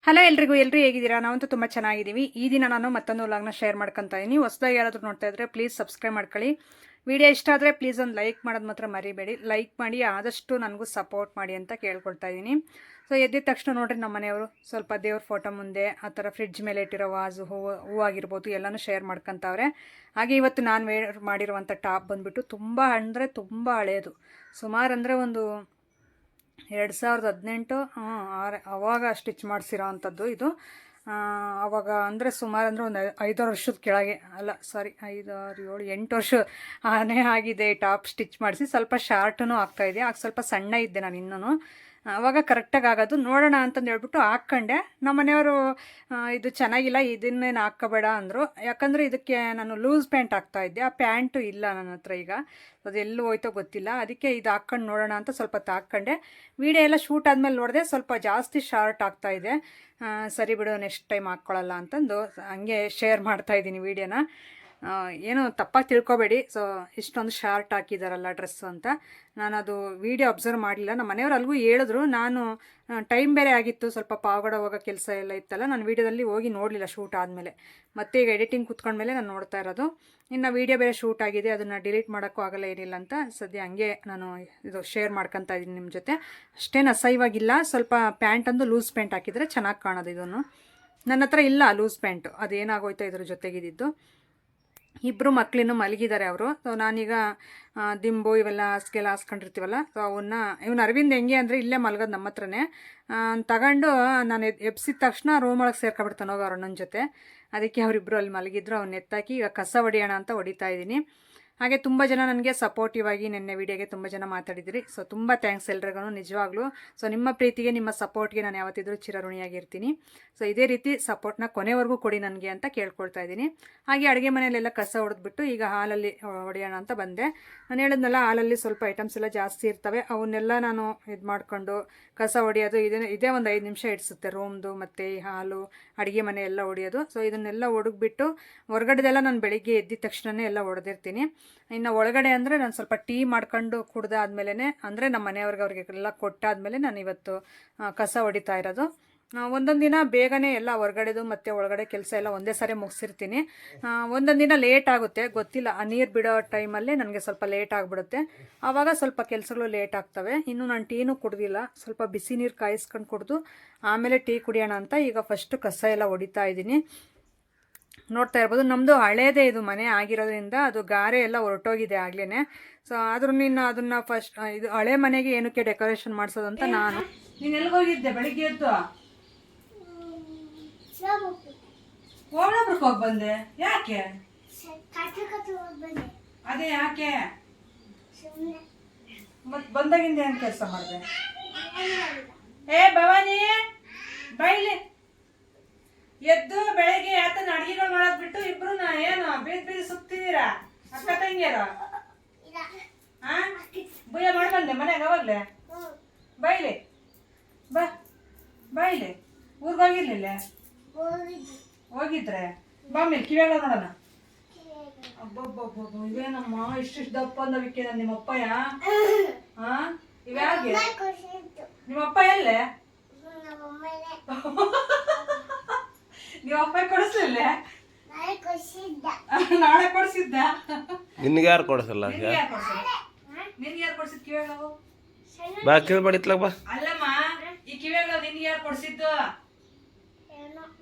Hello ಎಲ್ರಿಗೂ ಹೇಗಿದ್ದೀರಾ? ನಾವಂತೂ ತುಂಬ ಚೆನ್ನಾಗಿದ್ದೀವಿ. ಈ ದಿನ ನಾನು ಮತ್ತೊಂದು ವ್ಲಾಗ್ನ ಶೇರ್ ಮಾಡ್ಕೊತಾ ಇದ್ದೀನಿ. ಹೊಸದಾಗಿ ಯಾರಾದರೂ ನೋಡ್ತಾ ಇದ್ರೆ ಪ್ಲೀಸ್ ಸಬ್ಸ್ಕ್ರೈಬ್ ಮಾಡ್ಕೊಳ್ಳಿ. ವಿಡಿಯೋ ಇಷ್ಟ ಆದರೆ ಪ್ಲೀಸ್ ಒಂದು ಲೈಕ್ ಮಾಡೋದು ಮಾತ್ರ ಮರಿಬೇಡಿ. ಲೈಕ್ ಮಾಡಿ ಆದಷ್ಟು ನನಗೂ ಸಪೋರ್ಟ್ ಮಾಡಿ ಅಂತ ಕೇಳ್ಕೊಳ್ತಾ ಇದ್ದೀನಿ. ಸೊ ಎದ್ದಿದ ತಕ್ಷಣ ನೋಡ್ರಿ ನಮ್ಮ ಮನೆಯವರು ಸ್ವಲ್ಪ ದೇವ್ರ ಫೋಟೋ ಮುಂದೆ ಆ ಥರ ಫ್ರಿಡ್ಜ್ ಮೇಲೆ ಇಟ್ಟಿರೋ ವಾಸು ಹೂವಾಗಿರ್ಬೋದು ಎಲ್ಲನೂ ಶೇರ್ ಮಾಡ್ಕೊತಾವ್ರೆ. ಹಾಗೆ ಇವತ್ತು ನಾನು ವೇರ್ ಮಾಡಿರುವಂಥ ಟಾಪ್ ಬಂದುಬಿಟ್ಟು ತುಂಬ ಅಂದರೆ ತುಂಬ ಹಳೆಯದು. ಸುಮಾರು ಅಂದರೆ ಒಂದು 2018 ಅವಾಗ ಸ್ಟಿಚ್ ಮಾಡಿಸಿರೋ ಅಂಥದ್ದು ಇದು. ಅವಾಗ ಅಂದರೆ ಸುಮಾರು ಅಂದರೆ ಒಂದು 5-6 ವರ್ಷದ ಕೆಳಗೆ, ಅಲ್ಲ ಸಾರಿ 5, 6, 7, 8 ವರ್ಷ ಆಗಿದೆ ಟಾಪ್ ಸ್ಟಿಚ್ ಮಾಡಿಸಿ. ಸ್ವಲ್ಪ ಶಾರ್ಟೂ ಆಗ್ತಾಯಿದೆ. ಆಗ ಸ್ವಲ್ಪ ಸಣ್ಣ ಇದ್ದೆ ನಾನು ಇನ್ನೂ. ಅವಾಗ ಕರೆಕ್ಟಾಗಿ ಆಗೋದು. ನೋಡೋಣ ಅಂತಂದು ಹೇಳ್ಬಿಟ್ಟು ಹಾಕ್ಕೊಂಡೆ. ನಮ್ಮ ಮನೆಯವರು ಇದು ಚೆನ್ನಾಗಿಲ್ಲ, ಇದನ್ನೇನು ಹಾಕ್ಕೋಬೇಡ ಅಂದರು. ಯಾಕಂದರೆ ಇದಕ್ಕೆ ನಾನು ಲೂಸ್ ಪ್ಯಾಂಟ್ ಹಾಕ್ತಾಯಿದ್ದೆ. ಆ ಪ್ಯಾಂಟು ಇಲ್ಲ ನನ್ನ ಹತ್ರ ಈಗ, ಅದೆಲ್ಲೂ ಹೋಯ್ತೋ ಗೊತ್ತಿಲ್ಲ. ಅದಕ್ಕೆ ಇದು ಹಾಕ್ಕೊಂಡು ನೋಡೋಣ ಅಂತ ಸ್ವಲ್ಪ ಹಾಕ್ಕೊಂಡೆ. ವೀಡಿಯೋ ಎಲ್ಲ ಶೂಟ್ ಆದಮೇಲೆ ನೋಡಿದೆ ಸ್ವಲ್ಪ ಜಾಸ್ತಿ ಶಾರ್ಟ್ ಆಗ್ತಾಯಿದೆ. ಸರಿ ಬಿಡು, ನೆಕ್ಸ್ಟ್ ಟೈಮ್ ಹಾಕ್ಕೊಳ್ಳಲ್ಲ ಅಂತಂದು ಹಂಗೆ ಶೇರ್ ಮಾಡ್ತಾಯಿದ್ದೀನಿ ವೀಡಿಯೋನ. ಏನು ತಪ್ಪಾಗಿ ತಿಳ್ಕೊಬೇಡಿ. ಸೊ ಇಷ್ಟೊಂದು ಶಾರ್ಟ್ ಹಾಕಿದಾರಲ್ಲ ಡ್ರೆಸ್ಸು ಅಂತ ನಾನು ಅದು ವೀಡಿಯೋ ಅಬ್ಸರ್ವ್ ಮಾಡಲಿಲ್ಲ. ನಮ್ಮ ಮನೆಯವ್ರು ಅಲ್ಲಿಗೂ ಹೇಳಿದ್ರು. ನಾನು ಟೈಮ್ ಬೇರೆ ಆಗಿತ್ತು, ಸ್ವಲ್ಪ ಪಾವಗಡ ಹೋಗೋ ಕೆಲಸ ಎಲ್ಲ ಇತ್ತಲ್ಲ, ನಾನು ವೀಡಿಯೋದಲ್ಲಿ ಹೋಗಿ ನೋಡಲಿಲ್ಲ ಶೂಟ್ ಆದಮೇಲೆ. ಮತ್ತೆ ಈಗ ಎಡಿಟಿಂಗ್ ಕುತ್ಕೊಂಡ್ಮೇಲೆ ನಾನು ನೋಡ್ತಾ ಇರೋದು. ಇನ್ನು ವೀಡಿಯೋ ಬೇರೆ ಶೂಟ್ ಆಗಿದೆ, ಅದನ್ನು ಡಿಲೀಟ್ ಮಾಡೋಕ್ಕೂ ಆಗಲ್ಲ, ಏನಿಲ್ಲ ಅಂತ ಸದ್ಯ ಹಂಗೆ ನಾನು ಇದು ಶೇರ್ ಮಾಡ್ಕೊತಾ ಇದ್ದೀನಿ ನಿಮ್ಮ ಜೊತೆ. ಅಷ್ಟೇನು ಅಸಹ್ಯವಾಗಿಲ್ಲ. ಸ್ವಲ್ಪ ಪ್ಯಾಂಟ್ ಅಂದು ಲೂಸ್ ಪ್ಯಾಂಟ್ ಹಾಕಿದರೆ ಚೆನ್ನಾಗಿ ಕಾಣೋದು. ಇದನ್ನು ನನ್ನ ಹತ್ರ ಇಲ್ಲ ಲೂಸ್ ಪ್ಯಾಂಟು, ಅದೇನಾಗೋಯ್ತು ಇದ್ರ ಜೊತೆಗಿದ್ದು. ಇಬ್ಬರು ಮಕ್ಕಳಿನ್ನು ಮಲಗಿದ್ದಾರೆ ಅವರು. ಸೊ ನಾನೀಗ ದಿಂಬು ಇವೆಲ್ಲ ಹಾಸಿಗೆಲ್ಲ ಹಾಸ್ಕೊಂಡಿರ್ತೀವಲ್ಲ, ಸೊ ಇವನು ಅರವಿಂದ್ ಹೆಂಗೆ ಅಂದರೆ ಇಲ್ಲೇ ಮಲಗೋದು ನಮ್ಮ ಹತ್ರನೇ. ತಗೊಂಡು ನಾನು ಎಬ್ಸಿದ ತಕ್ಷಣ ರೂಮ್ ಒಳಗೆ ಸೇರ್ಕೊಬಿಡ್ತಾನೆ ಹೋಗಿ ಅವ್ರ ಅಣ್ಣನ ಜೊತೆ. ಅದಕ್ಕೆ ಅವರಿಬ್ಬರು ಅಲ್ಲಿ ಮಲಗಿದ್ರು. ಅವ್ನು ಎತ್ತಾಕಿ ಈಗ ಕಸ ಹೊಡಿಯೋಣ ಅಂತ ಹೊಡಿತಾ ಇದ್ದೀನಿ. ಹಾಗೆ ತುಂಬ ಜನ ನನಗೆ ಸಪೋರ್ಟಿವ್ ಆಗಿ ನಿನ್ನೆ ವೀಡಿಯೋಗೆ ತುಂಬ ಜನ ಮಾತಾಡಿದಿರಿ. ಸೊ ತುಂಬ ಥ್ಯಾಂಕ್ಸ್ ಎಲ್ರಿಗೂ, ನಿಜವಾಗ್ಲೂ. ಸೊ ನಿಮ್ಮ ಪ್ರೀತಿಗೆ, ನಿಮ್ಮ ಸಪೋರ್ಟ್ಗೆ ನಾನು ಯಾವತ್ತಿದ್ರೂ ಚಿರಋಣಿಯಾಗಿರ್ತೀನಿ. ಸೊ ಇದೇ ರೀತಿ ಸಪೋರ್ಟ್ನ ಕೊನೆವರೆಗೂ ಕೊಡಿ ನನಗೆ ಅಂತ ಕೇಳ್ಕೊಳ್ತಾ ಇದ್ದೀನಿ. ಹಾಗೆ ಅಡುಗೆ ಮನೆಯಲ್ಲೆಲ್ಲ ಕಸ ಹೊಡೆದ್ಬಿಟ್ಟು ಈಗ ಹಾಲಲ್ಲಿ ಹೊಡೆಯೋಣ ಅಂತ ಬಂದೆ. ನಾನು ಹೇಳಿದ್ನಲ್ಲ, ಹಾಲಲ್ಲಿ ಸ್ವಲ್ಪ ಐಟಮ್ಸ್ ಎಲ್ಲ ಜಾಸ್ತಿ ಇರ್ತವೆ, ಅವನ್ನೆಲ್ಲ ನಾನು ಇದು ಮಾಡ್ಕೊಂಡು ಕಸ ಹೊಡೆಯೋದು ಇದೇ ಒಂದು 5 ನಿಮಿಷ ಇಡಿಸುತ್ತೆ. ರೂಮ್ದು ಮತ್ತು ಈ ಹಾಲು ಅಡುಗೆ ಮನೆ ಎಲ್ಲ ಹೊಡೆಯೋದು. ಸೊ ಇದನ್ನೆಲ್ಲ ಹೊಡೆದ್ಬಿಟ್ಟು ಹೊರಗಡೆದೆಲ್ಲ ನಾನು ಬೆಳಿಗ್ಗೆ ಎದ್ದಿದ ತಕ್ಷಣವೇ ಎಲ್ಲ ಹೊಡೆದಿರ್ತೀನಿ. ಇನ್ನು ಒಳಗಡೆ ಅಂದರೆ ನಾನು ಸ್ವಲ್ಪ ಟೀ ಮಾಡ್ಕೊಂಡು ಕುಡ್ದಾದ್ಮೇಲೆ, ಅಂದರೆ ನಮ್ಮ ಮನೆಯವ್ರಿಗೆಲ್ಲ ಕೊಟ್ಟಾದ್ಮೇಲೆ ನಾನು ಇವತ್ತು ಕಸ ಹೊಡಿತಾ ಇರೋದು. ಒಂದೊಂದು ದಿನ ಬೇಗನೆ ಎಲ್ಲ ಹೊರಗಡೆದು ಮತ್ತು ಒಳಗಡೆ ಕೆಲಸ ಎಲ್ಲ ಒಂದೇ ಸಾರಿ ಮುಗಿಸಿರ್ತೀನಿ. ಒಂದೊಂದು ದಿನ ಲೇಟ್ ಆಗುತ್ತೆ, ಗೊತ್ತಿಲ್ಲ. ಆ ನೀರು ಬಿಡೋ ಟೈಮಲ್ಲೇ ನನಗೆ ಸ್ವಲ್ಪ ಲೇಟ್ ಆಗಿಬಿಡುತ್ತೆ. ಆವಾಗ ಸ್ವಲ್ಪ ಕೆಲಸಗಳು ಲೇಟ್ ಆಗ್ತವೆ. ಇನ್ನು ನಾನು ಟೀನೂ ಕುಡ್ದಿಲ್ಲ, ಸ್ವಲ್ಪ ಬಿಸಿ ನೀರು ಕಾಯಿಸ್ಕೊಂಡು ಕುಡಿದು ಆಮೇಲೆ ಟೀ ಕುಡಿಯೋಣ ಅಂತ ಈಗ ಫಸ್ಟು ಕಸ ಎಲ್ಲ ಹೊಡಿತಾ ಇದ್ದೀನಿ. ನೋಡ್ತಾ ಇರ್ಬೋದು, ನಮ್ಮದು ಹಳೇದೇ ಇದು ಮನೆ ಆಗಿರೋದ್ರಿಂದ ಅದು ಗಾರೆ ಎಲ್ಲ ಹೊರಟೋಗಿದೆ ಆಗ್ಲೇ. ಸೊ ಆದ್ರೂ ಅದನ್ನು ಫಸ್ಟ್ ಇದು ಹಳೆ ಮನೆಗೆ ಏನಕ್ಕೆ ಡೆಕೋರೇಷನ್ ಮಾಡಿಸೋದು ಅಂತ ನಾನು. ನೀನು ಎಲ್ಲಿಗೋಗಿದ್ದೆ ಬೆಳಿಗ್ಗೆ ಎದ್ದು? ಹೋಗ್ಬಿಟ್ಟು ಹೋಗಿ ಬಂದೆ. ಯಾಕೆ? ಅದೇ ಯಾಕೆ? ಮತ್ತೆ ಬಂದಾಗಿಂದ ಏನು ಕೆಲಸ ಮಾಡಿದೆ? ಏ ಭವಾನಿ ಬೈಲಿ, ಎದ್ದು ಬೆಳಗ್ಗೆ ಯಾತನ ಅಡಿಗೆಗಳು ಮಾಡೋದ್ ಬಿಟ್ಟು ಇಬ್ರು ಏನು ಬೀದಿ ಸುತ್ತಿದ್ದೀರಾ ಅಕ್ಕ ತಂಗಿಯರು? ಬುಯ್ಯ ಮಾಡಿ ಬಂದೆ ಮನೆಯಾಗ ಅವಾಗ್ಲೆ. ಬೈಲಿ ಬೈಲಿ. ಊರ್ಗೆ ಹೋಗಿರ್ಲಿಲ್ಲ? ಹೋಗಿದ್ರೆ ಬಾ ಮೇಲೆ ಕಿವಿಯಾಗ ನೋಡೋಣ. ಅಬ್ಬಬ್ಬಬ್ಬ, ಇವೇನಮ್ಮ ಇಷ್ಟಿಷ್ಟು ದಪ್ಪ ಅಂದವಿಕೆ ನಿಮ್ಮಪ್ಪಯ್ಯ? ಇವ್ಯಾಗೆ ನಿಮ್ಮಪ್ಪ ಎಲ್ಲೇ? ನೀವು ಅಪ್ಪ ಕೊಡಿಸ್ಲಿಲ್ಲ? ನಾಳೆ ಕೊಡಿಸಿದ್ದ. ನಿನ್ಗೆ ಯಾರು ಕೊಡಿಸಲ್ಲ? ನಿನ್ಗೆ ಯಾರು ಕೊಡಿಸಿದ್ ಕಿವಿಯಾಗ? ಬಾ ಕೇಳ್ಬಡಿತ್ಲ ಬಾ. ಅಲ್ಲಮ್ಮ, ಈ ಕಿವಿಯಾಗ ನಿನ್ಗೆ ಯಾರು ಕೊಡಿಸಿದ್ದು?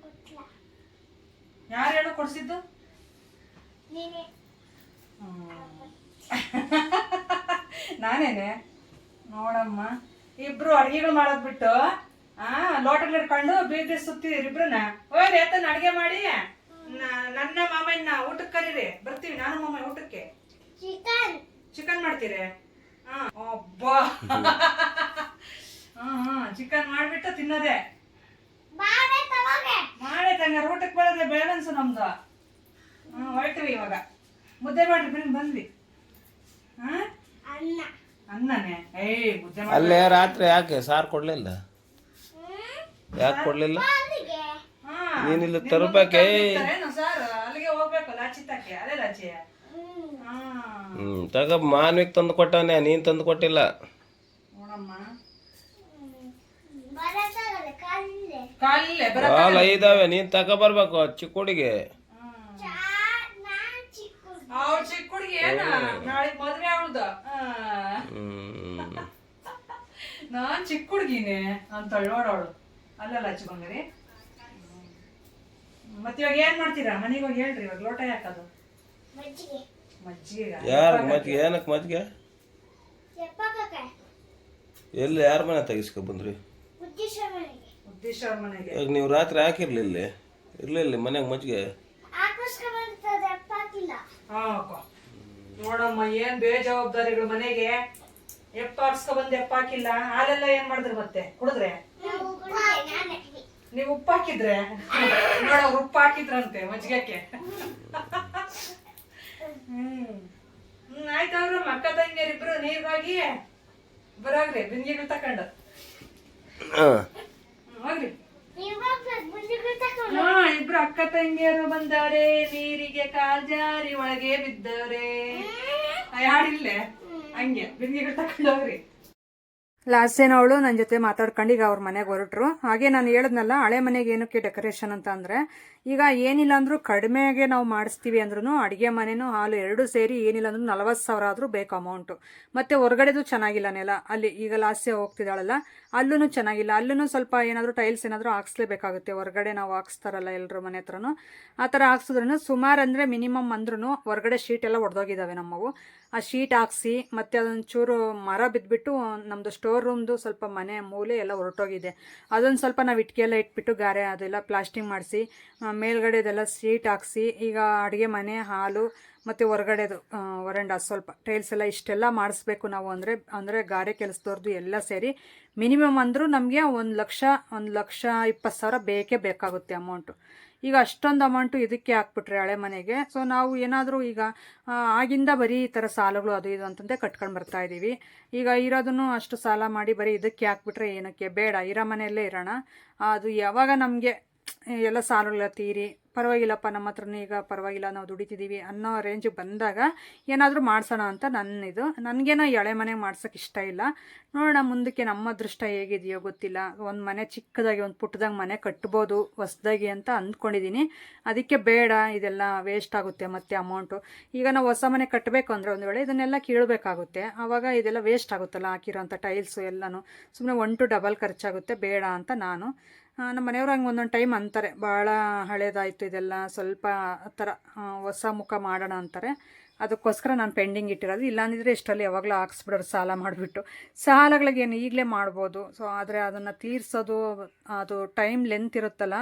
ಯಾರು ಹೇಳು ಕೊಡಿಸಿದ್ದು? ನಾನೇನೆ. ನೋಡಮ್ಮ, ಇಬ್ರು ಅಡಿಗೆಗಳು ಮಾಡೋದ್ ಬಿಟ್ಟು ಲೋಟಗಳು ಹಿಡ್ಕೊಂಡು ಬೀದಿ ಸುತ್ತಿದಿರಿ ಇಬ್ರನ್ನ. ಹೋಗ್ರಿ ಎತ್ತನ ಅಡಿಗೆ ಮಾಡಿ ನನ್ನ ಮಾಮಯ್ಯನ ಊಟಕ್ಕೆ ಕರೀರಿ, ಬರ್ತೀವಿ ನಾನು ಮಾಮ ಊಟಕ್ಕೆ. ಚಿಕನ್ ಮಾಡ್ತೀರಿ? ಅಬ್ಬಾ ಚಿಕನ್ ಮಾಡ್ಬಿಟ್ಟು ತಿನ್ನೋದೆ. ಮಾಡೇ ತಂಗಾರ ಊಟಕ್ಕೆ ಬರೋದೇ ಬೇಡ ಅನ್ಸು ನಮ್ದು. ಹೊರಟ್ವಿ ಇವಾಗ. ಮುದ್ದೆ ಮಾಡ್ರಿ ಬನ್ನಿ, ಬಂದ್ವಿ. ಅನ್ನನೇ? ಮುದ್ದೆ ಮಾಡಿ. ಅಲ್ಲೇ ರಾತ್ರಿ ಯಾಕೆ ಸಾರು ಕೊಡ್ಲಿಲ್ಲ? ಯಾಕೆ ಕೊಡ್ಲಿಲ್ಲ? ನೀನಿಲ್ಲ ತರಬೇಕೆ. ಅಲ್ಲಿಗೆ ಹೋಗ್ಬೇಕು ಲಾಚಿತಕ್ಕೆ. ಅದೇ ಲಾಚಿ. ತಗ ಮಾನ್ವಿಕ್ ತಂದು ಕೊಟ್ಟವನೇ, ನೀನ್ ತಂದು ಕೊಟ್ಟಿಲ್ಲ. ನೋಡಮ್ಮ, ಕಾಲೇ ಹಾಲು ಐದಾವೆ ನೀನ್ ತಗೊಬರ್ಬೇಕು ಚಿಕ್ಕ ಹುಡುಗಿ. ಅವ್ಳ ಚಿಕ್ಕ ಹುಡುಗಿ ಏನ ನಾಳೆ ಮದ್ವೆ ಅವಳ್ದ ನಾನ್ ಚಿಕ್ಕ ಹುಡುಗಿನೇ ಅಂತ ನೋಡವಳು ಅಲ್ಲಲ್ಲ ಹಚ್ಚಿ ಬಂಗಾರಿ. ಮತ್ತೆ ಇವಾಗ ಏನ್ ಮಾಡ್ತೀರಾ ಮನೆಗೆ ಹೋಗಿ ಹೇಳ್ರಿ ಇವಾಗ ಲೋಟ ಯಾಕದು ಮಜ್ಜಿಗೆ ಯಾರ ಮಜ್ಜಿಗೆ ಏನಕ್ಕೆ ಮಜ್ಜಿಗೆ ಎಲ್ಲಿ ಯಾರ ಮನೆ ತೆಗಿಸ್ಕೊ ಬಂದ್ರಿ? ಉದ್ದೇಶ್ವರ ಮನೆಗೆ. ಈಗ ನೀವು ರಾತ್ರಿ ಹಾಕಿರ್ಲಿಲ್ಲ ಇರ್ಲಿಲ್ಲ ಮನೆಗೆ ಮಜ್ಜಿಗೆ? ನೋಡಮ್ಮ ಏನ್ ಬೇಜವಾಬ್ದಾರಿಗಳು ಮನೆಗೆ. ಎಪ್ಪ ಹಾಕ್ಸ್ಕೊ ಬಂದ್ ಎಪ್ಪ ಹಾಕಿಲ್ಲ. ಹಾಲೆಲ್ಲ ಏನ್ ಮಾಡಿದ್ರಿ ಮತ್ತೆ ಕುಡಿದ್ರೆ? ನೀವು ಉಪ್ಪು ಹಾಕಿದ್ರೆ ನೋಡ ಉಪ್ಪು ಹಾಕಿದ್ರಂತೆ ಮಜ್ಜಿಗೆಕ್ಕೆ. ಆಯ್ತವ್ರು ಮಕ್ಕ ತಂಗಿಯರಿಬ್ರು ನೀರ್ಗಾಗಿ ಬರೋಗ್ರಿ ಬಿಂದಿಗೆಗಳು ತಕೊಂಡು ಹೋಗ್ರಿ. ಇಬ್ರು ಅಕ್ಕ ತಂಗಿಯರು ಬಂದವ್ರೆ, ನೀರಿಗೆ ಕಾಲ್ ಜಾರಿ ಒಳಗೆ ಬಿದ್ದವ್ರೆ. ಹಾಡಿಲ್ಲೇ ಹಂಗೆ ಬಿಂದಿಗೆಗಳು ತಕೊಂಡು ಹೋಗ್ರಿ. ಲಾಸ್ಟ್ ಏನ್ ಅವಳು ನನ್ನ ಜೊತೆ ಮಾತಾಡ್ಕೊಂಡು ಈಗ ಅವ್ರ ಮನೆಗೆ ಹೊರಟ್ರು. ಹಾಗೆ ನಾನು ಹೇಳಿದ್ನಲ್ಲ ಹಳೆ ಮನೆಗೆ ಏನಕ್ಕೆ ಡೆಕೋರೇಷನ್ ಅಂತ ಅಂದ್ರೆ, ಈಗ ಏನಿಲ್ಲ ಅಂದ್ರೂ ಕಡಿಮೆಗೆ ನಾವು ಮಾಡಿಸ್ತೀವಿ ಅಂದ್ರೂ ಅಡುಗೆ ಮನೆನೂ ಹಾಲು ಎರಡೂ ಸೇರಿ ಏನಿಲ್ಲ ಅಂದ್ರೂ 40,000 ಆದರೂ ಬೇಕು ಅಮೌಂಟು. ಮತ್ತು ಹೊರಗಡೆದು ಚೆನ್ನಾಗಿಲ್ಲ ನೆಲ, ಅಲ್ಲಿ ಈಗ ಲಾಸ್ಟೇ ಹೋಗ್ತಿದ್ದಾಳಲ್ಲ ಅಲ್ಲೂ ಚೆನ್ನಾಗಿಲ್ಲ. ಅಲ್ಲೂ ಸ್ವಲ್ಪ ಏನಾದರೂ ಟೈಲ್ಸ್ ಏನಾದರೂ ಹಾಕ್ಸ್ಲೇಬೇಕಾಗುತ್ತೆ. ಹೊರಗಡೆ ನಾವು ಹಾಕ್ಸ್ತಾರಲ್ಲ ಎಲ್ಲರ ಮನೆ ಹತ್ರನೂ ಆ ಥರ ಹಾಕ್ಸಿದ್ರೂ ಸುಮಾರು ಅಂದರೆ ಮಿನಿಮಮ್ ಅಂದ್ರೂ ಹೊರಗಡೆ ಶೀಟ್ ಎಲ್ಲ ಒಡೆದೋಗಿದ್ದಾವೆ ನಮ್ಮವು. ಆ ಶೀಟ್ ಹಾಕ್ಸಿ ಮತ್ತು ಅದೊಂಚೂರು ಮರ ಬಿದ್ದುಬಿಟ್ಟು ನಮ್ಮದು ಸ್ಟೋರ್ ರೂಮ್ದು ಸ್ವಲ್ಪ ಮನೆ ಮೂಲೆ ಎಲ್ಲ ಹೊರಟೋಗಿದೆ. ಅದೊಂದು ಸ್ವಲ್ಪ ನಾವು ಇಟ್ಕೆ ಎಲ್ಲ ಇಟ್ಬಿಟ್ಟು ಗಾರೆ ಅದೆಲ್ಲ ಪ್ಲಾಸ್ಟಿಂಗ್ ಮಾಡಿಸಿ ಮೇಲ್ಗಡೆದೆಲ್ಲ ಶೀಟ್ ಹಾಕ್ಸಿ ಈಗ ಅಡುಗೆ ಮನೆ ಹಾಲು ಮತ್ತು ಹೊರಗಡೆದು ವರಂಡ ಸ್ವಲ್ಪ ಟೈಲ್ಸ್ ಎಲ್ಲ ಇಷ್ಟೆಲ್ಲ ಮಾಡಿಸ್ಬೇಕು ನಾವು. ಅಂದರೆ ಗಾರೆ ಕೆಲಸದವ್ರದ್ದು ಎಲ್ಲ ಸೇರಿ ಮಿನಿಮಮ್ ಅಂದರೂ ನಮಗೆ 1,20,000 ಬೇಕೇ ಬೇಕಾಗುತ್ತೆ ಅಮೌಂಟು. ಈಗ ಅಷ್ಟೊಂದು ಅಮೌಂಟು ಇದಕ್ಕೆ ಹಾಕ್ಬಿಟ್ರೆ ಹಳೆ ಮನೆಗೆ. ಸೊ ನಾವು ಏನಾದರೂ ಈಗ ಆಗಿಂದ ಬರೀ ಈ ಥರ ಸಾಲಗಳು ಅದು ಇದು ಅಂತಂದೇ ಕಟ್ಕೊಂಡು ಬರ್ತಾ ಇದ್ದೀವಿ. ಈಗ ಇರೋದನ್ನು ಅಷ್ಟು ಸಾಲ ಮಾಡಿ ಬರೀ ಇದಕ್ಕೆ ಹಾಕ್ಬಿಟ್ರೆ ಏನಕ್ಕೆ, ಬೇಡ ಇರೋ ಮನೆಯಲ್ಲೇ ಇರೋಣ. ಅದು ಯಾವಾಗ ನಮಗೆ ಎಲ್ಲ ಸಾಲಗಳೆಲ್ಲ ತೀರಿ ಪರವಾಗಿಲ್ಲಪ್ಪ ನಮ್ಮ ಹತ್ರನೇ ಈಗ ಪರವಾಗಿಲ್ಲ ನಾವು ದುಡಿತಿದ್ದೀವಿ ಅನ್ನೋ ರೇಂಜಿಗೆ ಬಂದಾಗ ಏನಾದರೂ ಮಾಡಿಸೋಣ ಅಂತ ನನ್ನಿದು. ನನಗೇನೋ ಹಳೆ ಮನೆಗೆ ಮಾಡ್ಸೋಕ್ಕೆ ಇಷ್ಟ ಇಲ್ಲ. ನೋಡೋಣ ಮುಂದಕ್ಕೆ ನಮ್ಮ ಅದೃಷ್ಟ ಹೇಗಿದೆಯೋ ಗೊತ್ತಿಲ್ಲ. ಒಂದು ಮನೆ ಚಿಕ್ಕದಾಗಿ ಒಂದು ಪುಟ್ಟದಾಗ ಮನೆ ಕಟ್ಬೋದು ಹೊಸ್ದಾಗಿ ಅಂತ ಅಂದ್ಕೊಂಡಿದ್ದೀನಿ. ಅದಕ್ಕೆ ಬೇಡ ಇದೆಲ್ಲ ವೇಸ್ಟ್ ಆಗುತ್ತೆ ಮತ್ತು ಅಮೌಂಟು. ಈಗ ನಾವು ಹೊಸ ಮನೆ ಕಟ್ಟಬೇಕು ಅಂದರೆ ಒಂದು ವೇಳೆ ಇದನ್ನೆಲ್ಲ ಕೀಳಬೇಕಾಗುತ್ತೆ. ಆವಾಗ ಇದೆಲ್ಲ ವೇಸ್ಟ್ ಆಗುತ್ತಲ್ಲ ಹಾಕಿರೋಂಥ ಟೈಲ್ಸು ಎಲ್ಲನೂ ಸುಮ್ಮನೆ 1 to ಡಬಲ್ ಖರ್ಚಾಗುತ್ತೆ, ಬೇಡ ಅಂತ ನಾನು. ನಮ್ಮ ಮನೆಯವ್ರು ಹಂಗೆ ಒಂದೊಂದು ಟೈಮ್ ಅಂತಾರೆ, ಭಾಳ ಹಳೇದಾಯಿತು ಇದೆಲ್ಲ ಸ್ವಲ್ಪ ಆ ಥರ ಹೊಸ ಮುಖ ಮಾಡೋಣ ಅಂತಾರೆ. ಅದಕ್ಕೋಸ್ಕರ ನಾನು ಪೆಂಡಿಂಗ್ ಇಟ್ಟಿರೋದು. ಇಲ್ಲಾಂದಿದ್ರೆ ಇಷ್ಟರಲ್ಲಿ ಯಾವಾಗಲೂ ಹಾಕ್ಸ್ಬಿಡೋರು ಸಾಲ ಮಾಡಿಬಿಟ್ಟು. ಸಾಲಗಳಿಗೇನು ಈಗಲೇ ಮಾಡ್ಬೋದು. ಸೊ ಆದರೆ ಅದನ್ನು ತೀರಿಸೋದು ಅದು ಟೈಮ್ ಲೆಂತ್ ಇರುತ್ತಲ್ಲ,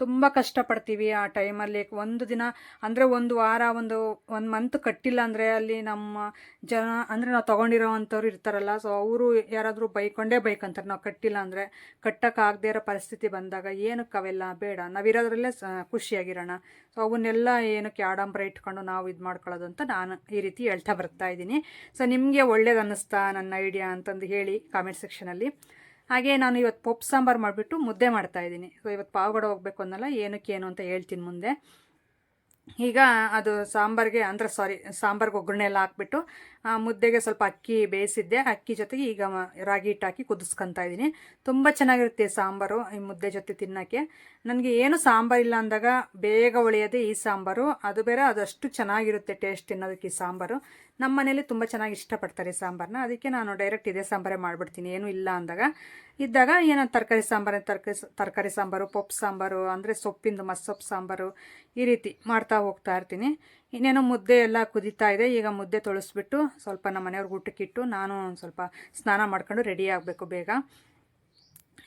ತುಂಬ ಕಷ್ಟಪಡ್ತೀವಿ ಆ ಟೈಮಲ್ಲಿ. ಒಂದು ದಿನ ಅಂದರೆ ಒಂದು ವಾರ ಒಂದು ಮಂತ್ ಕಟ್ಟಿಲ್ಲ ಅಂದರೆ ಅಲ್ಲಿ ನಮ್ಮ ಜನ ಅಂದರೆ ನಾವು ತೊಗೊಂಡಿರೋ ಅಂಥವ್ರು ಇರ್ತಾರಲ್ಲ, ಸೊ ಅವರು ಯಾರಾದರೂ ಬೈಕಂತಾರೆ ನಾವು ಕಟ್ಟಿಲ್ಲ ಅಂದರೆ. ಕಟ್ಟೋಕ್ಕಾಗದೇ ಇರೋ ಪರಿಸ್ಥಿತಿ ಬಂದಾಗ ಏನಕ್ಕೆ ಅವೆಲ್ಲ ಬೇಡ, ನಾವಿರೋದ್ರಲ್ಲೇ ಖುಷಿಯಾಗಿರೋಣ. ಸೊ ಅವನ್ನೆಲ್ಲ ಏನಕ್ಕೆ ಆಡಂಬರ ಇಟ್ಕೊಂಡು ನಾವು ಇದು ಮಾಡ್ಕೊಳ್ಳೋದು ಅಂತ ನಾನು ಈ ರೀತಿ ಹೇಳ್ತಾ ಬರ್ತಾ ಇದ್ದೀನಿ. ಸೊ ನಿಮಗೆ ಒಳ್ಳೇದು ಅನ್ನಿಸ್ತಾ ನನ್ನ ಐಡಿಯಾ ಅಂತಂದು ಹೇಳಿ ಕಾಮೆಂಟ್ ಸೆಕ್ಷನಲ್ಲಿ. ಹಾಗೆ ನಾನು ಇವತ್ತು ಪಪ್ಪು ಸಾಂಬಾರು ಮಾಡಿಬಿಟ್ಟು ಮುದ್ದೆ ಮಾಡ್ತಾಯಿದ್ದೀನಿ. ಸೊ ಇವತ್ತು ಪಾವಗಡ ಹೋಗ್ಬೇಕು ಅನ್ನಲ್ಲ, ಏನಕ್ಕೇನು ಅಂತ ಹೇಳ್ತೀನಿ ಮುಂದೆ. ಈಗ ಅದು ಸಾಂಬಾರ್ಗೆ ಒಗ್ಗರಣೆ ಎಲ್ಲ ಹಾಕ್ಬಿಟ್ಟು ಮುದ್ದೆಗೆ ಸ್ವಲ್ಪ ಅಕ್ಕಿ ಬೇಯಿಸಿದ್ದೆ. ಅಕ್ಕಿ ಜೊತೆಗೆ ಈಗ ರಾಗಿ ಹಿಟ್ಟು ಹಾಕಿ ಕುದಿಸ್ಕೊತಾ ಇದ್ದೀನಿ. ತುಂಬ ಚೆನ್ನಾಗಿರುತ್ತೆ ಸಾಂಬಾರು ಈ ಮುದ್ದೆ ಜೊತೆ ತಿನ್ನೋಕ್ಕೆ. ನನಗೆ ಏನು ಸಾಂಬಾರು ಇಲ್ಲ ಅಂದಾಗ ಬೇಗ ಉಳಿಯೋದೇ ಈ ಸಾಂಬಾರು. ಅದು ಬೇರೆ ಅದಷ್ಟು ಚೆನ್ನಾಗಿರುತ್ತೆ ಟೇಸ್ಟ್ ತಿನ್ನೋದಕ್ಕೆ ಈ ಸಾಂಬಾರು. ನಮ್ಮ ಮನೇಲಿ ತುಂಬ ಚೆನ್ನಾಗಿ ಇಷ್ಟಪಡ್ತಾರೆ ಈ ಸಾಂಬಾರನ್ನ. ಅದಕ್ಕೆ ನಾನು ಡೈರೆಕ್ಟ್ ಇದೇ ಸಾಂಬಾರೇ ಮಾಡಿಬಿಡ್ತೀನಿ. ಏನೂ ಇಲ್ಲ ಅಂದಾಗ. ಇದ್ದಾಗ ಏನೋ ತರಕಾರಿ ಸಾಂಬಾರು, ಪಪ್ಪು ಸಾಂಬಾರು ಅಂದರೆ ಸೊಪ್ಪಿಂದು ಮಸ್ಸೊಪ್ಪು ಸಾಂಬಾರು ಈ ರೀತಿ ಮಾಡ್ತಾ ಹೋಗ್ತಾ ಇರ್ತೀನಿ. ಇನ್ನೇನು ಮುದ್ದೆ ಎಲ್ಲ ಕುದೀತಾ ಇದೆ. ಈಗ ಮುದ್ದೆ ತೊಳಸ್ಬಿಟ್ಟು ಸ್ವಲ್ಪ ನಮ್ಮ ಮನೆಯವ್ರಿಗೆ ಊಟಕ್ಕಿಟ್ಟು ನಾನು ಸ್ವಲ್ಪ ಸ್ನಾನ ಮಾಡ್ಕೊಂಡು ರೆಡಿ ಆಗಬೇಕು ಬೇಗ.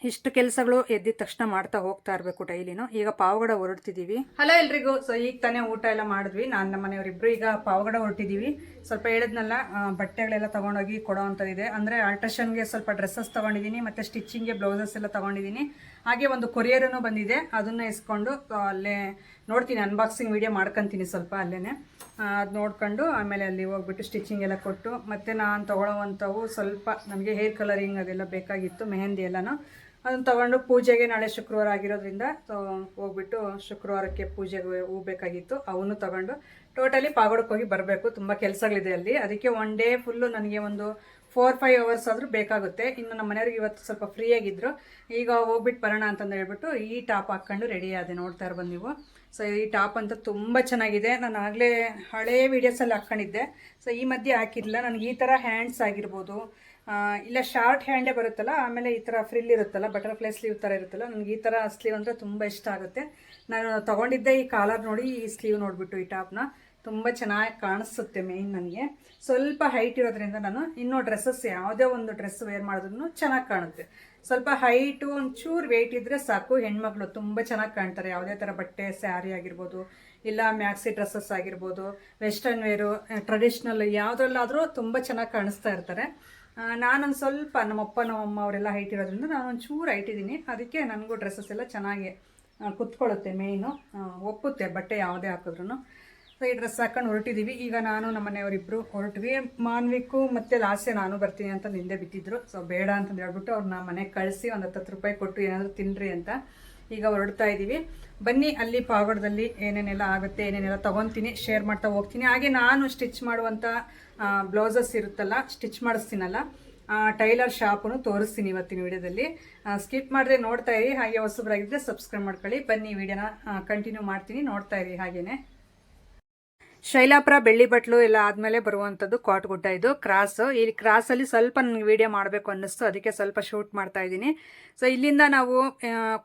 ಇಷ್ಟು ಕೆಲಸಗಳು ಎದ್ದಿದ ತಕ್ಷಣ ಮಾಡ್ತಾ ಹೋಗ್ತಾ ಇರಬೇಕು ಡೈಲಿನೂ. ಈಗ ಪಾವಗಡ ಹೊರಡ್ತಿದ್ದೀವಿ. ಹಲೋ ಎಲ್ರಿಗೂ. ಸೊ ಈಗ ತಾನೇ ಊಟ ಎಲ್ಲ ಮಾಡಿದ್ವಿ. ನಾನು ನಮ್ಮ ಮನೆಯವರಿಬ್ಬರು ಈಗ ಪಾವಗಡ ಹೊರಟಿದ್ದೀವಿ. ಸ್ವಲ್ಪ ಹೇಳಿದ್ನಲ್ಲ ಬಟ್ಟೆಗಳೆಲ್ಲ ತೊಗೊಂಡೋಗಿ ಕೊಡೋ ಅಂಥದ್ದಿದೆ. ಅಂದರೆ ಆಲ್ಟ್ರೇಷನ್ಗೆ ಸ್ವಲ್ಪ ಡ್ರೆಸ್ಸಸ್ ತೊಗೊಂಡಿದ್ದೀನಿ ಮತ್ತು ಸ್ಟಿಚಿಂಗ್ಗೆ ಬ್ಲೌಸಸ್ ಎಲ್ಲ ತೊಗೊಂಡಿದ್ದೀನಿ. ಹಾಗೆ ಒಂದು ಕೊರಿಯರನ್ನು ಬಂದಿದೆ, ಅದನ್ನು ಎಸ್ಕೊಂಡು ಅಲ್ಲೇ ನೋಡ್ತೀನಿ, ಅನ್ಬಾಕ್ಸಿಂಗ್ ವೀಡಿಯೋ ಮಾಡ್ಕೊತೀನಿ ಸ್ವಲ್ಪ ಅಲ್ಲೇ. ಅದು ನೋಡ್ಕೊಂಡು ಆಮೇಲೆ ಅಲ್ಲಿ ಹೋಗ್ಬಿಟ್ಟು ಸ್ಟಿಚಿಂಗ್ ಎಲ್ಲ ಕೊಟ್ಟು ಮತ್ತು ನಾನು ತೊಗೊಳ್ಳೋವಂಥವು ಸ್ವಲ್ಪ ನನಗೆ ಹೇರ್ ಕಲರಿಂಗ್ ಅದೆಲ್ಲ ಬೇಕಾಗಿತ್ತು, ಮೆಹಂದಿ ಎಲ್ಲನೂ ಅದನ್ನು ತೊಗೊಂಡು ಪೂಜೆಗೆ ನಾಳೆ ಶುಕ್ರವಾರ ಆಗಿರೋದ್ರಿಂದ ಹೋಗ್ಬಿಟ್ಟು ಶುಕ್ರವಾರಕ್ಕೆ ಪೂಜೆಗೆ ಹೂ ಬೇಕಾಗಿತ್ತು, ಅವನು ತೊಗೊಂಡು ಟೋಟಲಿ ಪಾವಗಡಕ್ಕೆ ಹೋಗಿ ಬರಬೇಕು. ತುಂಬ ಕೆಲಸಗಳಿದೆ ಅಲ್ಲಿ. ಅದಕ್ಕೆ 1 ಡೇ ಫುಲ್ಲು ನನಗೆ ಒಂದು 4-5 ಅವರ್ಸ್ ಆದರೂ ಬೇಕಾಗುತ್ತೆ. ಇನ್ನು ನಮ್ಮ ಮನೆಯವ್ರಿಗೆ ಇವತ್ತು ಸ್ವಲ್ಪ ಫ್ರೀ ಆಗಿದ್ರು, ಈಗ ಹೋಗ್ಬಿಟ್ಟು ಬರೋಣ ಅಂತಂದು ಹೇಳ್ಬಿಟ್ಟು ಈ ಟಾಪ್ ಹಾಕ್ಕೊಂಡು ರೆಡಿ ಆದೆ. ನೋಡ್ತಾ ಇರ್ಬೋದು ನೀವು. ಸೊ ಈ ಟಾಪ್ ಅಂತ ತುಂಬ ಚೆನ್ನಾಗಿದೆ. ನಾನು ಆಗಲೇ ಹಳೇ ವೀಡಿಯೋಸಲ್ಲಿ ಹಾಕ್ಕೊಂಡಿದ್ದೆ. ಸೊ ಈ ಮಧ್ಯೆ ಹಾಕಿರಲಿಲ್ಲ. ನನಗೆ ಈ ಥರ ಹ್ಯಾಂಡ್ಸ್ ಆಗಿರ್ಬೋದು, ಇಲ್ಲ ಶಾರ್ಟ್ ಹ್ಯಾಂಡೇ ಬರುತ್ತಲ್ಲ, ಆಮೇಲೆ ಈ ಥರ ಫ್ರಿಲ್ ಇರುತ್ತಲ್ಲ, ಬಟರ್ಫ್ಲೈ ಸ್ಲೀವ್ ಥರ ಇರುತ್ತಲ್ಲ, ನನಗೆ ಈ ಥರ ಸ್ಲೀವ್ ಅಂದರೆ ತುಂಬ ಇಷ್ಟ ಆಗುತ್ತೆ. ನಾನು ತೊಗೊಂಡಿದ್ದೆ ಈ ಕಾಲರ್ ನೋಡಿ, ಈ ಸ್ಲೀವ್ ನೋಡಿಬಿಟ್ಟು ಈ ಟಾಪ್ನ ತುಂಬ ಚೆನ್ನಾಗಿ ಕಾಣಿಸುತ್ತೆ. ಮೇಯ್ನ್ ನನಗೆ ಸ್ವಲ್ಪ ಹೈಟ್ ಇರೋದ್ರಿಂದ ನಾನು ಇನ್ನೂ ಡ್ರೆಸ್ಸಸ್ ಯಾವುದೇ ಒಂದು ಡ್ರೆಸ್ ವೇರ್ ಮಾಡಿದ್ರು ಚೆನ್ನಾಗಿ ಕಾಣುತ್ತೆ. ಸ್ವಲ್ಪ ಹೈಟು ಒಂಚೂರು ವೆಯ್ಟ್ ಇದ್ದರೆ ಸಾಕು, ಹೆಣ್ಮಕ್ಳು ತುಂಬ ಚೆನ್ನಾಗಿ ಕಾಣ್ತಾರೆ. ಯಾವುದೇ ಥರ ಬಟ್ಟೆ, ಸ್ಯಾರಿ ಆಗಿರ್ಬೋದು, ಇಲ್ಲ ಮ್ಯಾಕ್ಸಿ ಡ್ರೆಸ್ಸಸ್ ಆಗಿರ್ಬೋದು, ವೆಸ್ಟರ್ನ್ ವೇರು, ಟ್ರೆಡಿಷ್ನಲ್ ಯಾವುದ್ರಲ್ಲಾದರೂ ತುಂಬ ಚೆನ್ನಾಗಿ ಕಾಣಿಸ್ತಾ ಇರ್ತಾರೆ. ನಾನೊಂದು ಸ್ವಲ್ಪ ನಮ್ಮಪ್ಪ ನಮ್ಮಮ್ಮ ಅವರೆಲ್ಲ ಹೈಟ್ ಇರೋದ್ರಿಂದ ನಾನೊಂದು ಚೂರು ಹೈಟ್ ಇದ್ದೀನಿ. ಅದಕ್ಕೆ ನನಗೂ ಡ್ರೆಸ್ಸಸ್ ಎಲ್ಲ ಚೆನ್ನಾಗಿ ಕುತ್ಕೊಳ್ಳುತ್ತೆ. ಮೇಯ್ನು ಒಪ್ಪುತ್ತೆ ಬಟ್ಟೆ ಯಾವುದೇ ಹಾಕಿದ್ರು. ಸೊ ಈ ಡ್ರೆಸ್ ಹಾಕೊಂಡು ಹೊರಟಿದ್ದೀವಿ. ಈಗ ನಾನು ನಮ್ಮ ಮನೆಯವರಿಬ್ಬರು ಹೊರಟ್ವಿ. ಮಾನ್ವಿಕು ಮತ್ತು ಲಾಸ್ಯ ನಾನು ಬರ್ತೀನಿ ಅಂತ ನಿಂದೆ ಬಿಟ್ಟಿದ್ರು. ಸೊ ಬೇಡ ಅಂತಂದು ಹೇಳ್ಬಿಟ್ಟು ಅವ್ರನ್ನ ಮನೆಗೆ ಕಳಿಸಿ ಒಂದು 10 ರೂಪಾಯಿ ಕೊಟ್ಟು ಏನಾದರೂ ತಿನ್ನಿರಿ ಅಂತ ಈಗ ಹೊರಡ್ತಾ ಇದ್ದೀವಿ. ಬನ್ನಿ, ಅಲ್ಲಿ ಪಾವಗಡದಲ್ಲಿ ಏನೇನೆಲ್ಲ ಆಗುತ್ತೆ, ಏನೇನೆಲ್ಲ ತೊಗೊತೀನಿ, ಶೇರ್ ಮಾಡ್ತಾ ಹೋಗ್ತೀನಿ. ಹಾಗೆ ನಾನು ಸ್ಟಿಚ್ ಮಾಡುವಂಥ ಬ್ಲೌಸಸ್ ಇರುತ್ತಲ್ಲ, ಸ್ಟಿಚ್ ಮಾಡಿಸ್ತೀನಲ್ಲ, ಟೈಲರ್ ಶಾಪನ್ನು ತೋರಿಸ್ತೀನಿ ಇವತ್ತಿನ ವಿಡಿಯೋದಲ್ಲಿ. ಸ್ಕಿಪ್ ಮಾಡಿದ್ರೆ ನೋಡ್ತಾ ಇರಿ. ಹಾಗೆ ಹೊಸಬರಾಗಿದ್ದರೆ ಸಬ್ಸ್ಕ್ರೈಬ್ ಮಾಡ್ಕೊಳ್ಳಿ. ಬನ್ನಿ, ವಿಡಿಯೋನ ಕಂಟಿನ್ಯೂ ಮಾಡ್ತೀನಿ, ನೋಡ್ತಾ ಇರಿ. ಹಾಗೇನೆ ಶೈಲಾಪುರ ಬೆಳ್ಳಿ ಬಟ್ಲು ಎಲ್ಲ ಆದಮೇಲೆ ಬರುವಂಥದ್ದು ಕೋಟಗುಡ್ಡ. ಇದು ಕ್ರಾಸು. ಈ ಕ್ರಾಸಲ್ಲಿ ಸ್ವಲ್ಪ ನನಗೆ ವೀಡಿಯೋ ಮಾಡಬೇಕು ಅನ್ನಿಸ್ತು, ಅದಕ್ಕೆ ಸ್ವಲ್ಪ ಶೂಟ್ ಮಾಡ್ತಾ ಇದ್ದೀನಿ. ಸೊ ಇಲ್ಲಿಂದ ನಾವು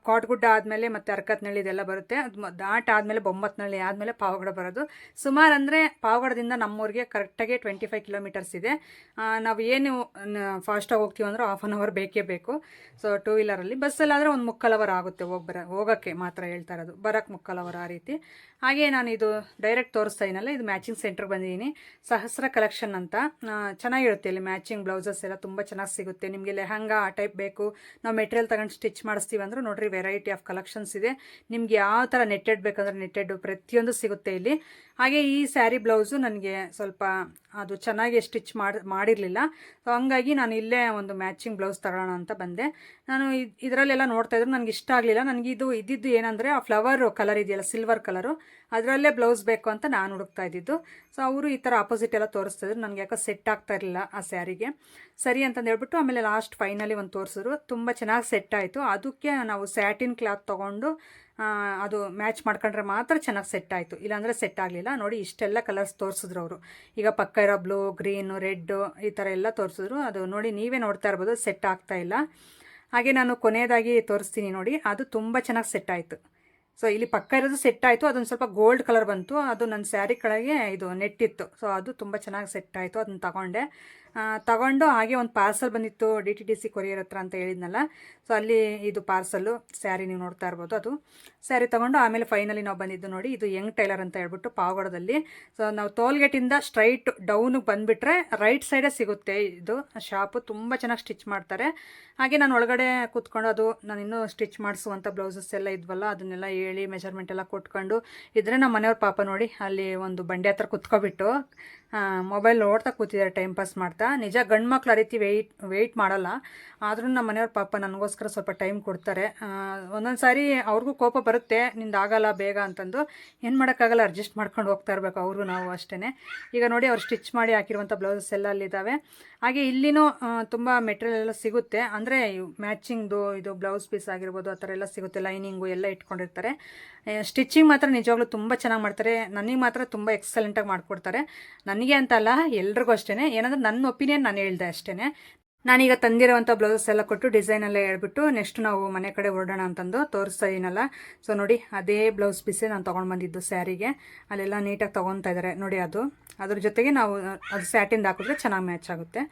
ಕೋಟಗುಡ್ಡ ಆದಮೇಲೆ ಮತ್ತು ಅರ್ಕತ್ನಳ್ಳಿ ಇದೆಲ್ಲ ಬರುತ್ತೆ. ಅದು ದಾಟ್ ಆದಮೇಲೆ ಬೊಮ್ಮತ್ನಳ್ಳಿ ಆದಮೇಲೆ ಪಾವಗಡ ಬರೋದು. ಸುಮಾರು ಅಂದರೆ ಪಾವಗಡದಿಂದ ನಮ್ಮೂರಿಗೆ ಕರೆಕ್ಟಾಗಿ 25 ಕಿಲೋಮೀಟರ್ಸ್ ಇದೆ. ನಾವು ಏನು ಫಾಸ್ಟಾಗಿ ಹೋಗ್ತೀವಿ ಅಂದರೆ 1/2 ಅವರ್ ಬೇಕೇ ಬೇಕು. ಸೊ 2 ವೀಲರಲ್ಲಿ, ಬಸ್ಸಲ್ಲಾದರೆ ಒಂದು 3/4 ಅವರ್ ಆಗುತ್ತೆ ಹೋಗೋಕ್ಕೆ ಮಾತ್ರ ಹೇಳ್ತಾ ಇರೋದು, ಬರೋಕ್ಕೆ 3/4 ಅವರ್ ಆ ರೀತಿ. ಹಾಗೆ ನಾನು ಇದು ಡೈರೆಕ್ಟ್ ತೋರಿಸ್ತಾ ಇದ್ದೀನಲ್ಲ, ಇದು ಮ್ಯಾಚಿಂಗ್ ಸೆಂಟ್ರಿಗೆ ಬಂದಿದ್ದೀನಿ. ಸಹಸ್ರ ಕಲೆಕ್ಷನ್ ಅಂತ ಚೆನ್ನಾಗಿರುತ್ತೆ. ಇಲ್ಲಿ ಮ್ಯಾಚಿಂಗ್ ಬ್ಲೌಸಸ್ ಎಲ್ಲ ತುಂಬ ಚೆನ್ನಾಗಿ ಸಿಗುತ್ತೆ. ನಿಮಗೆ ಲೆಹಂಗಾ ಆ ಟೈಪ್ ಬೇಕು, ನಾವು ಮೆಟೀರಿಯಲ್ ತಗೊಂಡು ಸ್ಟಿಚ್ ಮಾಡಿಸ್ತೀವಿ ಅಂದ್ರೆ ನೋಡಿರಿ, ವೆರೈಟಿ ಆಫ್ ಕಲೆಕ್ಷನ್ಸ್ ಇದೆ. ನಿಮ್ಗೆ ಯಾವ ಥರ ನೆಟ್ಟೆಡ್ ಬೇಕಂದ್ರೆ ನೆಟ್ಟೆಡ್ ಪ್ರತಿಯೊಂದು ಸಿಗುತ್ತೆ ಇಲ್ಲಿ. ಹಾಗೆ ಈ ಸ್ಯಾರಿ ಬ್ಲೌಸು ನನಗೆ ಸ್ವಲ್ಪ ಅದು ಚೆನ್ನಾಗಿ ಸ್ಟಿಚ್ ಮಾಡಿರಲಿಲ್ಲ. ಸೊ ಹಂಗಾಗಿ ನಾನು ಇಲ್ಲೇ ಒಂದು ಮ್ಯಾಚಿಂಗ್ ಬ್ಲೌಸ್ ತಗೊಳ್ಳೋಣ ಅಂತ ಬಂದೆ. ನಾನು ಇದರಲ್ಲೆಲ್ಲ ನೋಡ್ತಾ ಇದ್ರು, ನನಗೆ ಇಷ್ಟ ಆಗಲಿಲ್ಲ. ನನಗೆ ಇದ್ದಿದ್ದು ಏನಂದರೆ ಆ ಫ್ಲವರ್ ಕಲರ್ ಇದೆಯಲ್ಲ, ಸಿಲ್ವರ್ ಕಲರು, ಅದರಲ್ಲೇ ಬ್ಲೌಸ್ ಬೇಕು ಅಂತ ನಾನು ಹುಡುಕ್ತಾ ಇದ್ದಿದ್ದು. ಸೊ ಅವರು ಈ ಥರ ಆಪೋಸಿಟ್ ಎಲ್ಲ ತೋರಿಸ್ತಿದ್ರು. ನನಗೆ ಯಾಕೆ ಸೆಟ್ ಆಗ್ತಾ ಇರಲಿಲ್ಲ ಆ ಸ್ಯಾರಿಗೆ. ಸರಿ ಅಂತಂದು ಹೇಳ್ಬಿಟ್ಟು ಆಮೇಲೆ ಲಾಸ್ಟ್ ಫೈನಲಿ ಒಂದು ತೋರಿಸಿದ್ರು. ತುಂಬ ಚೆನ್ನಾಗಿ ಸೆಟ್ ಆಯಿತು. ಅದಕ್ಕೆ ನಾವು ಸ್ಯಾಟಿನ್ ಕ್ಲಾತ್ ತೊಗೊಂಡು ಅದು ಮ್ಯಾಚ್ ಮಾಡ್ಕೊಂಡ್ರೆ ಮಾತ್ರ ಚೆನ್ನಾಗಿ ಸೆಟ್ ಆಯಿತು, ಇಲ್ಲಾಂದರೆ ಸೆಟ್ ಆಗಲಿಲ್ಲ. ನೋಡಿ, ಇಷ್ಟೆಲ್ಲ ಕಲರ್ಸ್ ತೋರಿಸಿದ್ರು ಅವರು. ಈಗ ಪಕ್ಕ ಇರೋ ಬ್ಲೂ, ಗ್ರೀನು, ರೆಡ್ಡು ಈ ಥರ ಎಲ್ಲ ತೋರಿಸಿದ್ರು. ಅದು ನೋಡಿ, ನೀವೇ ನೋಡ್ತಾ ಇರ್ಬೋದು, ಸೆಟ್ ಆಗ್ತಾ ಇಲ್ಲ. ಹಾಗೆ ನಾನು ಕೊನೆಯದಾಗಿ ತೋರಿಸ್ತೀನಿ ನೋಡಿ, ಅದು ತುಂಬ ಚೆನ್ನಾಗಿ ಸೆಟ್ ಆಯಿತು. ಸೊ ಇಲ್ಲಿ ಪಕ್ಕ ಇರೋದು ಸೆಟ್ ಆಯಿತು. ಅದೊಂದು ಸ್ವಲ್ಪ ಗೋಲ್ಡ್ ಕಲರ್ ಬಂತು, ಅದು ನನ್ನ ಸ್ಯಾರಿ ಕೆಳಗೆ ಇದು ನೆಟ್ಟಿತ್ತು. ಸೊ ಅದು ತುಂಬ ಚೆನ್ನಾಗಿ ಸೆಟ್ ಆಯಿತು. ಅದನ್ನು ತಗೊಂಡು ಹಾಗೆ ಒಂದು ಪಾರ್ಸಲ್ ಬಂದಿತ್ತು DTDC ಕೊರಿಯರ್ ಹತ್ರ ಅಂತ ಹೇಳಿದ್ನಲ್ಲ. ಸೊ ಅಲ್ಲಿ ಇದು ಪಾರ್ಸಲ್ಲು ಸ್ಯಾರಿ ನೀವು ನೋಡ್ತಾ ಇರ್ಬೋದು. ಅದು ಸ್ಯಾರಿ ತೊಗೊಂಡು ಆಮೇಲೆ ಫೈನಲಿ ನಾವು ಬಂದಿದ್ದು ನೋಡಿ, ಇದು ಯಂಗ್ ಟೈಲರ್ ಅಂತ ಹೇಳ್ಬಿಟ್ಟು ಪಾವಗಡದಲ್ಲಿ. ಸೊ ನಾವು ಟೋಲ್ಗೇಟಿಂದ ಸ್ಟ್ರೈಟ್ ಡೌನಿಗೆ ಬಂದುಬಿಟ್ರೆ ರೈಟ್ ಸೈಡೇ ಸಿಗುತ್ತೆ ಇದು ಶಾಪು. ತುಂಬ ಚೆನ್ನಾಗಿ ಸ್ಟಿಚ್ ಮಾಡ್ತಾರೆ. ಹಾಗೆ ನಾನು ಒಳಗಡೆ ಕೂತ್ಕೊಂಡು ನಾನು ಇನ್ನೂ ಸ್ಟಿಚ್ ಮಾಡಿಸುವಂಥ ಬ್ಲೌಸಸ್ ಎಲ್ಲ ಇದ್ವಲ್ಲ, ಅದನ್ನೆಲ್ಲ ಹೇಳಿ ಮೆಜರ್ಮೆಂಟ್ ಎಲ್ಲ ಕೊಟ್ಕೊಂಡು ಇದ್ರೆ ನಮ್ಮ ಮನೆಯವ್ರ ಪಾಪ ನೋಡಿ ಅಲ್ಲಿ ಒಂದು ಬಂಡೆ ಹತ್ರ ಕುತ್ಕೊಬಿಟ್ಟು ಮೊಬೈಲ್ ನೋಡ್ತಾ ಕೂತಿದ್ದಾರೆ, ಟೈಮ್ ಪಾಸ್ ಮಾಡ್ತಾ. ನಿಜ ಗಂಡು ಮಕ್ಳು ಆ ರೀತಿ ವೆಯ್ಟ್ ಮಾಡಲ್ಲ, ಆದ್ರೂ ನಮ್ಮ ಮನೆಯವ್ರ ಪಾಪ ನನಗೋಸ್ಕರ ಸ್ವಲ್ಪ ಟೈಮ್ ಕೊಡ್ತಾರೆ. ಒಂದೊಂದು ಸಾರಿ ಅವ್ರಿಗೂ ಕೋಪ ಬರುತ್ತೆ, ನಿಂದು ಆಗಲ್ಲ ಬೇಗ ಅಂತಂದು. ಏನು ಮಾಡೋಕ್ಕಾಗಲ್ಲ, ಅಡ್ಜಸ್ಟ್ ಮಾಡ್ಕೊಂಡು ಹೋಗ್ತಾ ಇರಬೇಕು ಅವರು ನಾವು ಅಷ್ಟೇ. ಈಗ ನೋಡಿ, ಅವ್ರು ಸ್ಟಿಚ್ ಮಾಡಿ ಹಾಕಿರುವಂಥ ಬ್ಲೌಸಸ್ ಎಲ್ಲ ಅಲ್ಲಿದ್ದಾವೆ. ಹಾಗೆ ಇಲ್ಲಿನೂ ತುಂಬ ಮೆಟೀರಿಯಲ್ ಎಲ್ಲ ಸಿಗುತ್ತೆ. ಅಂದರೆ ಮ್ಯಾಚಿಂಗ್ದು ಇದು ಬ್ಲೌಸ್ ಪೀಸ್ ಆಗಿರ್ಬೋದು, ಆ ಥರ ಎಲ್ಲ ಸಿಗುತ್ತೆ. ಲೈನಿಂಗು ಎಲ್ಲ ಇಟ್ಕೊಂಡಿರ್ತಾರೆ. ಸ್ಟಿಚಿಂಗ್ ಮಾತ್ರ ನಿಜವಾಗ್ಲೂ ತುಂಬ ಚೆನ್ನಾಗಿ ಮಾಡ್ತಾರೆ. ನನಗೆ ಮಾತ್ರ ತುಂಬ ಎಕ್ಸಲೆಂಟಾಗಿ ಮಾಡಿಕೊಡ್ತಾರೆ. ನನಗೆ ಅಂತಲ್ಲ, ಎಲ್ರಿಗೂ ಅಷ್ಟೇ. ಏನಂದ್ರೆ ನನ್ನ ಒಪಿನಿಯನ್ ನಾನು ಹೇಳ್ದೆ ಅಷ್ಟೇ. ನಾನೀಗ ತಂದಿರೋವಂಥ ಬ್ಲೌಸಸ್ ಎಲ್ಲ ಕೊಟ್ಟು ಡಿಸೈನೆಲ್ಲ ಹೇಳ್ಬಿಟ್ಟು ನೆಕ್ಸ್ಟ್ ನಾವು ಮನೆ ಕಡೆ ಹೊರಡೋಣ ಅಂತಂದು ತೋರಿಸ್ತಾ ಇದೀನಲ್ಲ. ಸೊ ನೋಡಿ, ಅದೇ ಬ್ಲೌಸ್ ಪೀಸೇ ನಾನು ತೊಗೊಂಡು ಬಂದಿದ್ದು ಸ್ಯಾರಿಗೆ. ಅಲ್ಲೆಲ್ಲ ನೀಟಾಗಿ ತೊಗೊತಾ ಇದ್ದಾರೆ ನೋಡಿ. ಅದ್ರ ಜೊತೆಗೆ ನಾವು ಅದು ಸ್ಯಾಟಿಂದ ಹಾಕಿದ್ರೆ ಚೆನ್ನಾಗಿ ಮ್ಯಾಚ್ ಆಗುತ್ತೆ.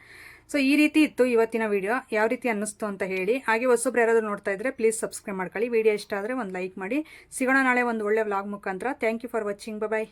ಸೊ ಈ ರೀತಿ ಇತ್ತು ಇವತ್ತಿನ ವಿಡಿಯೋ. ಯಾವ ರೀತಿ ಅನ್ನಿಸ್ತು ಅಂತ ಹೇಳಿ. ಹಾಗೆ ಹೊಸಬ್ರು ಯಾರಾದರೂ ನೋಡ್ತಾ ಇದ್ದರೆ ಪ್ಲೀಸ್ ಸಬ್ಸ್ಕ್ರೈಬ್ ಮಾಡ್ಕೊಳ್ಳಿ. ವಿಡಿಯೋ ಇಷ್ಟ ಆದರೆ ಒಂದು ಲೈಕ್ ಮಾಡಿ. ಸಿಗೋಣ ನಾಳೆ ಒಂದು ಒಳ್ಳೆ ವ್ಲಾಗ್ ಮುಖಾಂತರ. Thank you for watching. Bye.